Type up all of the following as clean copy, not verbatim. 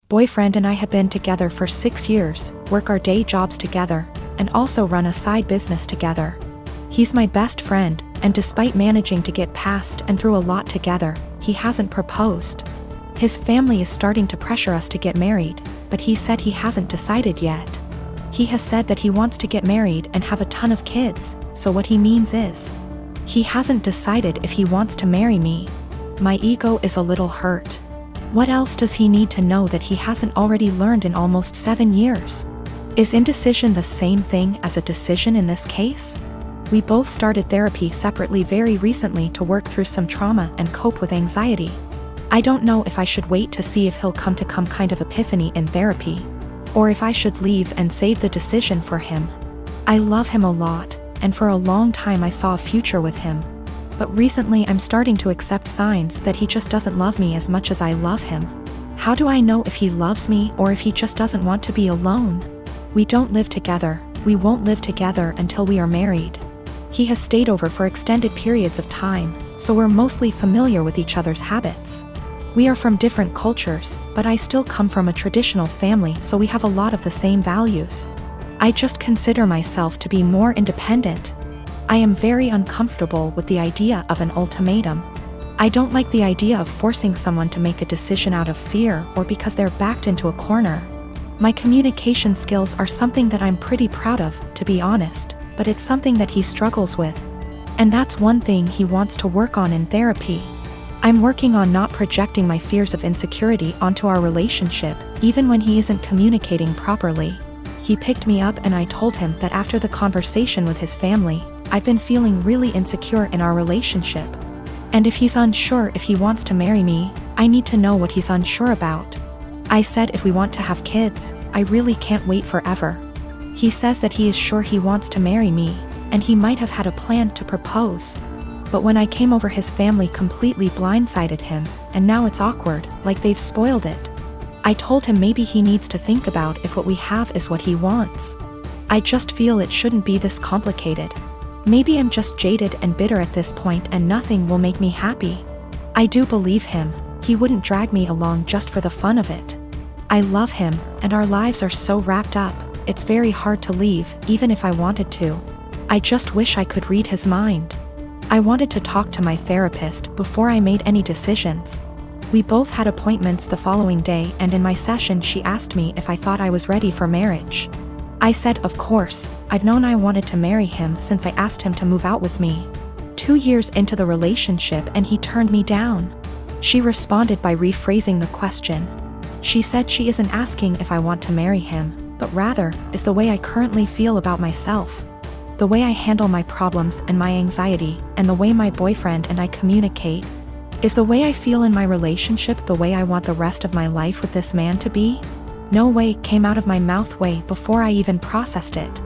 Boyfriend and I had been together for 6 years, work our day jobs together, and also run a side business together. He's my best friend, and despite managing to get past and through a lot together, he hasn't proposed. His family is starting to pressure us to get married, but he said he hasn't decided yet. He has said that he wants to get married and have a ton of kids, so what he means is, he hasn't decided if he wants to marry me. My ego is a little hurt. What else does he need to know that he hasn't already learned in almost 7 years? Is indecision the same thing as a decision in this case? We both started therapy separately very recently to work through some trauma and cope with anxiety. I don't know if I should wait to see if he'll come to kind of epiphany in therapy, or if I should leave and save the decision for him. I love him a lot, and for a long time I saw a future with him. But recently I'm starting to accept signs that he just doesn't love me as much as I love him. How do I know if he loves me or if he just doesn't want to be alone? We don't live together, we won't live together until we are married. He has stayed over for extended periods of time, so we're mostly familiar with each other's habits. We are from different cultures, but I still come from a traditional family, so we have a lot of the same values. I just consider myself to be more independent. I am very uncomfortable with the idea of an ultimatum. I don't like the idea of forcing someone to make a decision out of fear or because they're backed into a corner. My communication skills are something that I'm pretty proud of, to be honest, but it's something that he struggles with. And that's one thing he wants to work on in therapy. I'm working on not projecting my fears of insecurity onto our relationship, even when he isn't communicating properly. He picked me up and I told him that after the conversation with his family, I've been feeling really insecure in our relationship. And if he's unsure if he wants to marry me, I need to know what he's unsure about. I said if we want to have kids, I really can't wait forever. He says that he is sure he wants to marry me, and he might have had a plan to propose. But when I came over, his family completely blindsided him, and now it's awkward, like they've spoiled it. I told him maybe he needs to think about if what we have is what he wants. I just feel it shouldn't be this complicated. Maybe I'm just jaded and bitter at this point and nothing will make me happy. I do believe him, he wouldn't drag me along just for the fun of it. I love him, and our lives are so wrapped up, it's very hard to leave, even if I wanted to. I just wish I could read his mind. I wanted to talk to my therapist before I made any decisions. We both had appointments the following day, and in my session she asked me if I thought I was ready for marriage. I said of course, I've known I wanted to marry him since I asked him to move out with me. 2 years into the relationship and he turned me down. She responded by rephrasing the question. She said she isn't asking if I want to marry him, but rather, is the way I currently feel about myself. The way I handle my problems and my anxiety, and the way my boyfriend and I communicate. Is the way I feel in my relationship the way I want the rest of my life with this man to be? No way came out of my mouth way before I even processed it.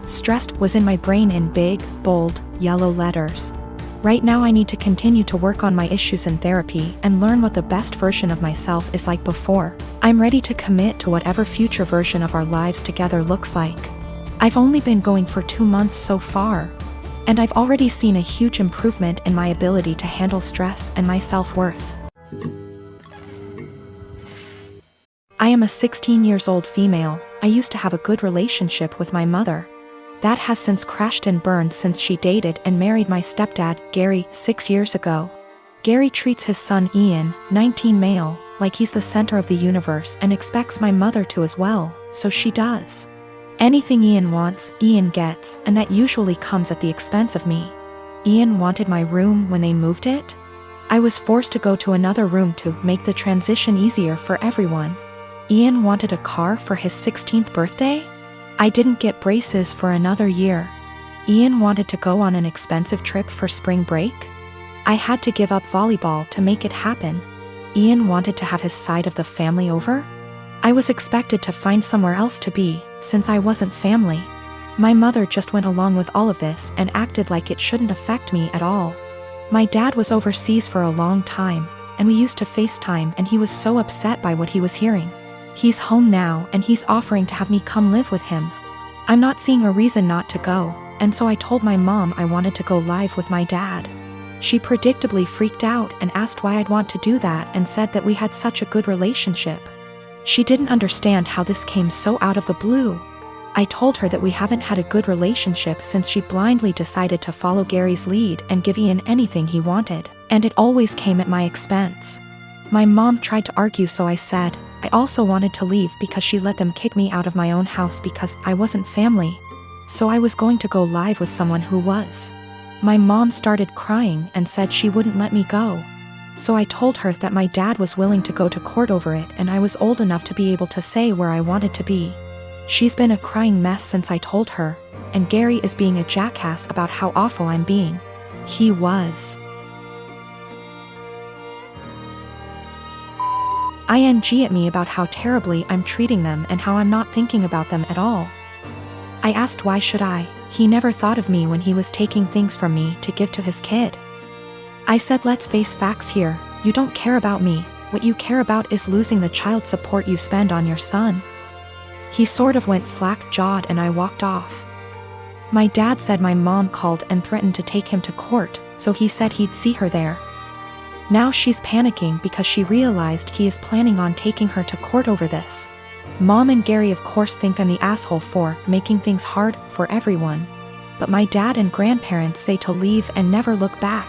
Stressed was in my brain in big, bold, yellow letters. Right now I need to continue to work on my issues in therapy and learn what the best version of myself is like before I'm ready to commit to whatever future version of our lives together looks like. I've only been going for 2 months so far, and I've already seen a huge improvement in my ability to handle stress and my self-worth. I am a 16-year-old female. I used to have a good relationship with my mother. That has since crashed and burned since she dated and married my stepdad, Gary, 6 years ago. Gary treats his son Ian, 19 male, like he's the center of the universe and expects my mother to as well, so she does. Anything Ian wants, Ian gets, and that usually comes at the expense of me. Ian wanted my room when they moved it. I was forced to go to another room to make the transition easier for everyone. Ian wanted a car for his 16th birthday. I didn't get braces for another year. Ian wanted to go on an expensive trip for spring break. I had to give up volleyball to make it happen. Ian wanted to have his side of the family over. I was expected to find somewhere else to be, since I wasn't family. My mother just went along with all of this and acted like it shouldn't affect me at all. My dad was overseas for a long time, and we used to FaceTime, and he was so upset by what he was hearing. He's home now and he's offering to have me come live with him. I'm not seeing a reason not to go, and so I told my mom I wanted to go live with my dad. She predictably freaked out and asked why I'd want to do that and said that we had such a good relationship. She didn't understand how this came so out of the blue. I told her that we haven't had a good relationship since she blindly decided to follow Gary's lead and give Ian anything he wanted, and it always came at my expense. My mom tried to argue, so I said I also wanted to leave because she let them kick me out of my own house because I wasn't family. So I was going to go live with someone who was. My mom started crying and said she wouldn't let me go. So I told her that my dad was willing to go to court over it and I was old enough to be able to say where I wanted to be. She's been a crying mess since I told her, and Gary is being a jackass about how awful I'm being. He was. ING at me about how terribly I'm treating them and how I'm not thinking about them at all. I asked why should I. He never thought of me when he was taking things from me to give to his kid. I said let's face facts here, you don't care about me, what you care about is losing the child support you spend on your son. He sort of went slack-jawed and I walked off. My dad said my mom called and threatened to take him to court, so he said he'd see her there. Now she's panicking because she realized he is planning on taking her to court over this. Mom and Gary of course think I'm the asshole for making things hard for everyone. But my dad and grandparents say to leave and never look back.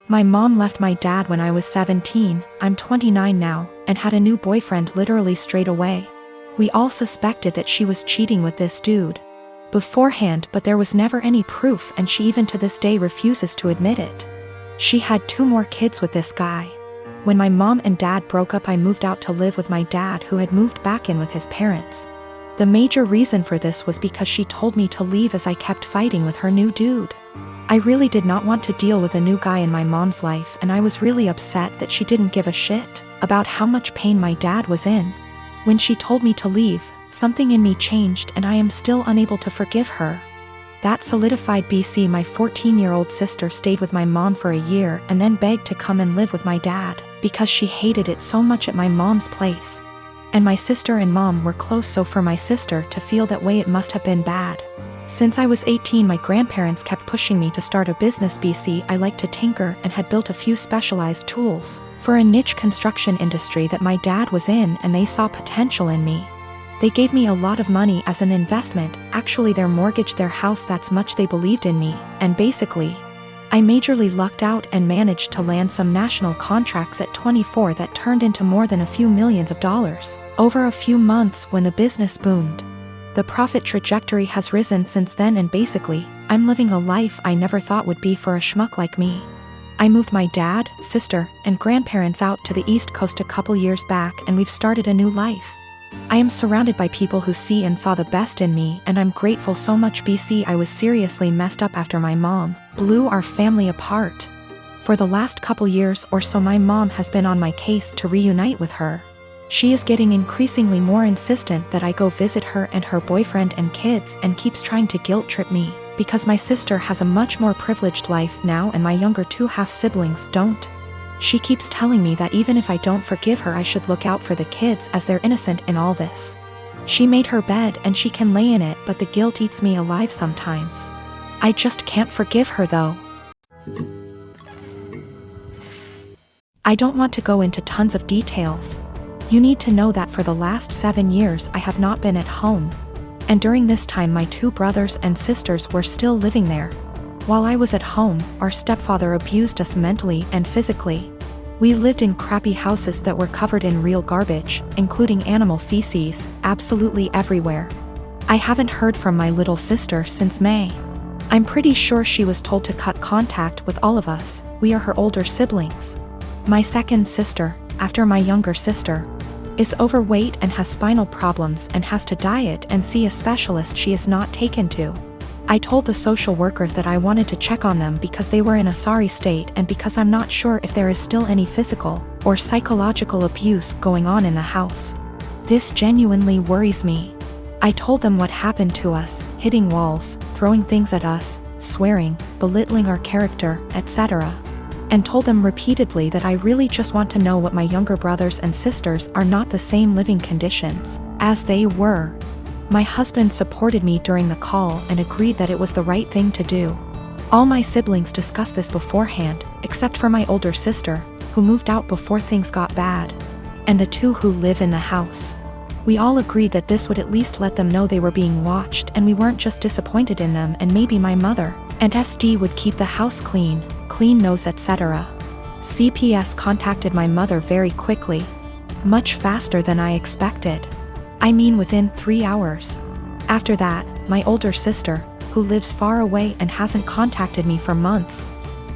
My mom left my dad when I was 17, I'm 29 now, and had a new boyfriend literally straight away. We all suspected that she was cheating with this dude beforehand, but there was never any proof and she even to this day refuses to admit it. She had 2 more kids with this guy. When my mom and dad broke up, I moved out to live with my dad who had moved back in with his parents. The major reason for this was because she told me to leave as I kept fighting with her new dude. I really did not want to deal with a new guy in my mom's life and I was really upset that she didn't give a shit about how much pain my dad was in. When she told me to leave, something in me changed and I am still unable to forgive her. That solidified BC. My 14-year-old sister stayed with my mom for a year and then begged to come and live with my dad because she hated it so much at my mom's place. And my sister and mom were close, so for my sister to feel that way it must have been bad. Since I was 18, my grandparents kept pushing me to start a business. BC. I liked to tinker and had built a few specialized tools for a niche construction industry that my dad was in, and they saw potential in me. They gave me a lot of money as an investment, actually their mortgaged their house, that's much they believed in me, and basically, I majorly lucked out and managed to land some national contracts at 24 that turned into more than a few millions of dollars over a few months when the business boomed. The profit trajectory has risen since then and basically, I'm living a life I never thought would be for a schmuck like me. I moved my dad, sister, and grandparents out to the East Coast a couple years back and we've started a new life. I am surrounded by people who see and saw the best in me and I'm grateful so much. BC. I was seriously messed up after my mom blew our family apart. For the last couple years or so my mom has been on my case to reunite with her. She is getting increasingly more insistent that I go visit her and her boyfriend and kids and keeps trying to guilt trip me because my sister has a much more privileged life now and my younger 2 half-siblings don't. She keeps telling me that even if I don't forgive her I should look out for the kids as they're innocent in all this. She made her bed and she can lay in it, but the guilt eats me alive sometimes. I just can't forgive her though. I don't want to go into tons of details. You need to know that for the last 7 years I have not been at home. And during this time my 2 brothers and sisters were still living there. While I was at home, our stepfather abused us mentally and physically. We lived in crappy houses that were covered in real garbage, including animal feces, absolutely everywhere. I haven't heard from my little sister since May. I'm pretty sure she was told to cut contact with all of us. We are her older siblings. My second sister, after my younger sister, is overweight and has spinal problems and has to diet and see a specialist she is not taken to. I told the social worker that I wanted to check on them because they were in a sorry state and because I'm not sure if there is still any physical or psychological abuse going on in the house. This genuinely worries me. I told them what happened to us, hitting walls, throwing things at us, swearing, belittling our character, etc. And told them repeatedly that I really just want to know what my younger brothers and sisters are not the same living conditions as they were. My husband supported me during the call and agreed that it was the right thing to do. All my siblings discussed this beforehand, except for my older sister, who who moved out before things got bad, and the 2 who live in the house. We all agreed that this would at least let them know they were being watched and we weren't just disappointed in them, and maybe my mother and SD would keep the house clean, nose, etc. CPS contacted my mother very quickly. Much faster than I expected. I mean within 3 hours. After that, my older sister, who lives far away and hasn't contacted me for months,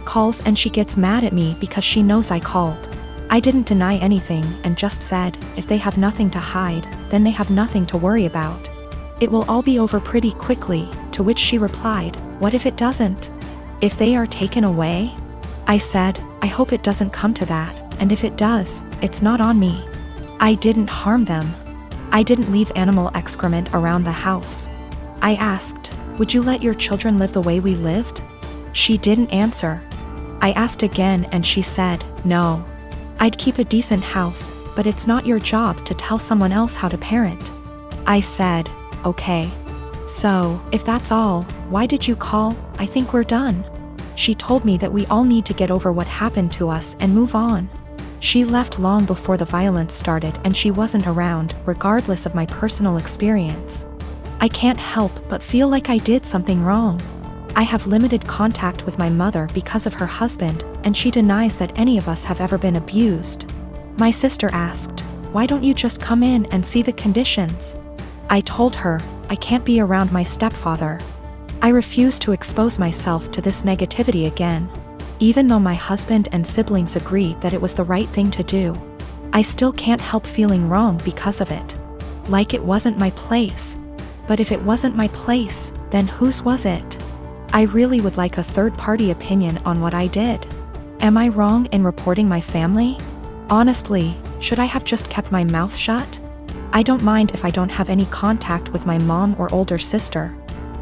calls and she gets mad at me because she knows I called. I didn't deny anything and just said, if they have nothing to hide, then they have nothing to worry about. It will all be over pretty quickly, to which she replied, what if it doesn't? If they are taken away? I said, I hope it doesn't come to that, and if it does, it's not on me. I didn't harm them. I didn't leave animal excrement around the house. I asked, would you let your children live the way we lived? She didn't answer. I asked again and she said, no. I'd keep a decent house, but it's not your job to tell someone else how to parent. I said, okay. So, if that's all, why did you call? I think we're done. She told me that we all need to get over what happened to us and move on. She left long before the violence started and she wasn't around, regardless of my personal experience. I can't help but feel like I did something wrong. I have limited contact with my mother because of her husband, and she denies that any of us have ever been abused. My sister asked, why don't you just come in and see the conditions? I told her, I can't be around my stepfather. I refuse to expose myself to this negativity again. Even though my husband and siblings agree that it was the right thing to do, I still can't help feeling wrong because of it. Like it wasn't my place. But if it wasn't my place, then whose was it? I really would like a third-party opinion on what I did. Am I wrong in reporting my family? Honestly, should I have just kept my mouth shut? I don't mind if I don't have any contact with my mom or older sister.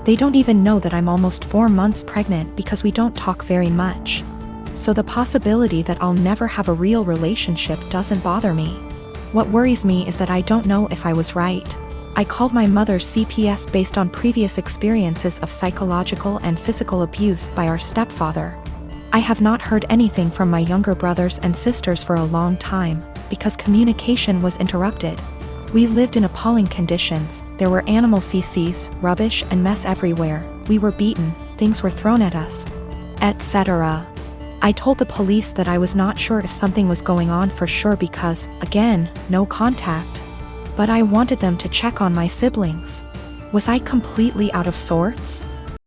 They don't even know that I'm almost 4 months pregnant because we don't talk very much. So the possibility that I'll never have a real relationship doesn't bother me. What worries me is that I don't know if I was right. I called my mother's CPS based on previous experiences of psychological and physical abuse by our stepfather. I have not heard anything from my younger brothers and sisters for a long time, because communication was interrupted. We lived in appalling conditions. There were animal feces, rubbish and mess everywhere. We were beaten, things were thrown at us, etc. I told the police that I was not sure if something was going on for sure because, again, no contact. But I wanted them to check on my siblings. Was I completely out of sorts?